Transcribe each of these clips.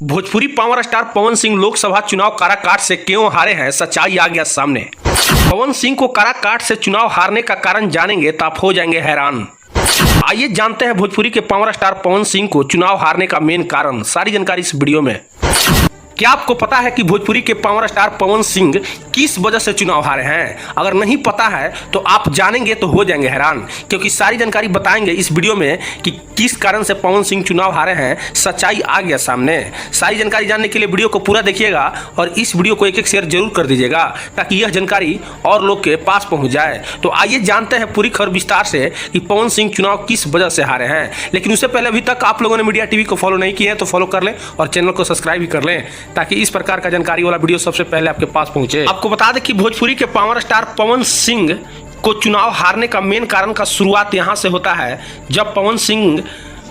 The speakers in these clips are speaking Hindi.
भोजपुरी पावर स्टार पवन सिंह लोकसभा चुनाव काराकाट से क्यों हारे हैं, सच्चाई आ गया सामने। पवन सिंह को काराकाट से चुनाव हारने का कारण जानेंगे तो आप हो जाएंगे हैरान। आइए जानते हैं भोजपुरी के पावर स्टार पवन सिंह को चुनाव हारने का मेन कारण। सारी जानकारी इस वीडियो में। क्या आपको पता है कि भोजपुरी के पावर स्टार पवन सिंह किस वजह से चुनाव हारे हैं? अगर नहीं पता है तो आप जानेंगे तो हो जाएंगे हैरान, क्योंकि सारी जानकारी बताएंगे इस वीडियो में कि किस कारण से पवन सिंह चुनाव हारे हैं। सच्चाई आ गया सामने। सारी जानकारी जानने के लिए वीडियो को पूरा देखिएगा और इस वीडियो को एक शेयर जरूर कर दीजिएगा ताकि यह जानकारी और लोग के पास पहुंच जाए। तो आइए जानते हैं पूरी खबर विस्तार से कि पवन सिंह चुनाव किस वजह से हारे हैं। लेकिन उससे पहले अभी तक आप लोगों ने मीडिया टीवी को फॉलो नहीं किया है तो फॉलो कर लें और चैनल को सब्सक्राइब भी कर लें ताकि इस प्रकार का जानकारी वाला वीडियो सबसे पहले आपके पास पहुंचे। आपको बता दें कि भोजपुरी के पावर स्टार पवन सिंह को चुनाव हारने का मेन कारण का शुरुआत यहां से होता है जब पवन सिंह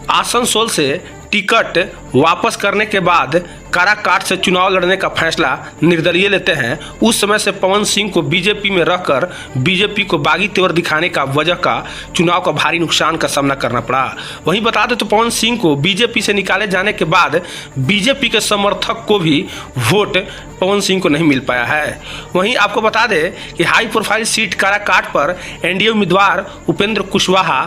आसनसोल से टिकट वापस करने के बाद काराकाट से चुनाव लड़ने का फैसला निर्दलीय लेते हैं। उस समय से पवन सिंह को बीजेपी में रहकर बीजेपी को बागी तेवर दिखाने का वजह का चुनाव का भारी नुकसान का सामना करना पड़ा। वहीं बता दें तो पवन सिंह को बीजेपी से निकाले जाने के बाद बीजेपी के समर्थक को भी वोट पवन सिंह को नहीं मिल पाया है। वहीं आपको बता दें कि हाई प्रोफाइल सीट काराकाट पर एनडीए उम्मीदवार उपेंद्र कुशवाहा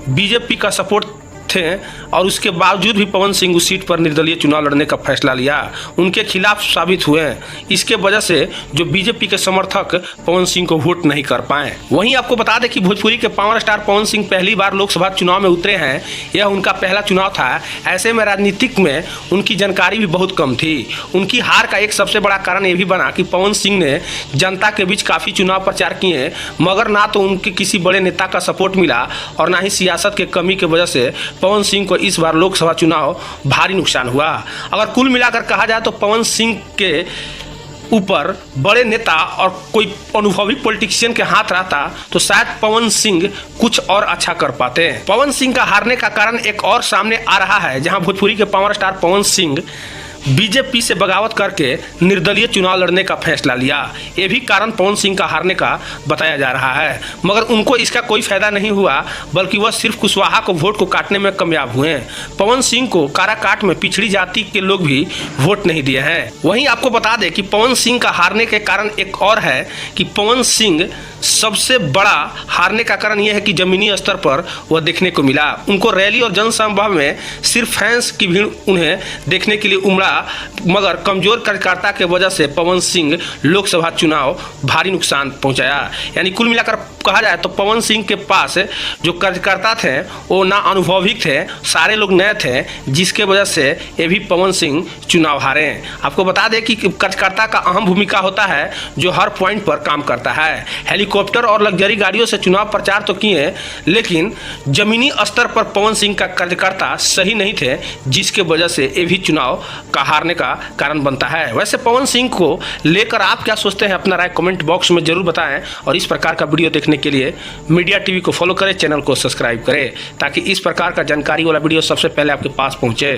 बीजेपी का सपोर्ट थे और उसके बावजूद भी पवन सिंह उस सीट पर निर्दलीय चुनाव लड़ने का फैसला लिया, उनके खिलाफ साबित हुए। इसके वजह से जो बीजेपी के समर्थक पवन सिंह को वोट नहीं कर पाए। वहीं आपको बता दें कि भोजपुरी के पावर स्टार पवन सिंह पहली बार लोकसभा चुनाव में उतरे हैं। यह उनका पहला चुनाव था। ऐसे में राजनीतिक में उनकी जानकारी भी बहुत कम थी। उनकी हार का एक सबसे बड़ा कारण यह भी बना कि पवन सिंह ने जनता के बीच काफ़ी चुनाव प्रचार किए, मगर ना तो उनके किसी बड़े नेता का सपोर्ट मिला और ना ही सियासत के कमी की वजह से पवन सिंह को इस बार लोकसभा चुनाव भारी नुकसान हुआ। अगर कुल मिलाकर कहा जाए तो पवन सिंह के ऊपर बड़े नेता और कोई अनुभवी पॉलिटिशियन के हाथ रहता तो शायद पवन सिंह कुछ और अच्छा कर पाते। पवन सिंह का हारने का कारण एक और सामने आ रहा है, जहां भोजपुरी के power star Pawan Singh BJP से बगावत करके निर्दलीय चुनाव लड़ने का फैसला लिया। ये भी कारण पवन सिंह का हारने का बताया जा रहा है, मगर उनको इसका कोई फायदा नहीं हुआ, बल्कि वह सिर्फ कुशवाहा को वोट को काटने में कामयाब हुए। पवन सिंह को काराकाट में पिछड़ी जाति के लोग भी वोट नहीं दिए हैं। वहीं आपको बता दें कि पवन सिंह का हारने के कारण एक और है कि पवन सिंह सबसे बड़ा हारने का कारण यह है कि जमीनी स्तर पर वह देखने को मिला। उनको रैली और जनसभा में सिर्फ फैंस की भीड़ उन्हें देखने के लिए उमड़ा, मगर कमजोर कार्यकर्ता के वजह से पवन सिंह लोकसभा चुनाव भारी नुकसान पहुंचाया। यानी कुल मिलाकर कहा जाए तो पवन सिंह के पास जो कार्यकर्ता थे वो ना अनुभवी थे, सारे लोग नए थे, जिसके वजह से ये भी पवन सिंह चुनाव हारे। आपको बता दें कि कार्यकर्ता का अहम भूमिका होता है जो हर पॉइंट पर काम करता है। हेलीकॉप्टर और लग्जरी गाड़ियों से चुनाव प्रचार तो किए, लेकिन जमीनी स्तर पर पवन सिंह का कार्यकर्ता सही नहीं थे, जिसके वजह से ये भी चुनाव का हारने का कारण बनता है। वैसे पवन सिंह को लेकर आप क्या सोचते हैं, अपना राय कमेंट बॉक्स में जरूर बताएं और इस प्रकार का वीडियो देखने के लिए मीडिया टीवी को फॉलो करें, चैनल को सब्सक्राइब करें ताकि इस प्रकार का जानकारी वाला वीडियो सबसे पहले आपके पास पहुंचे।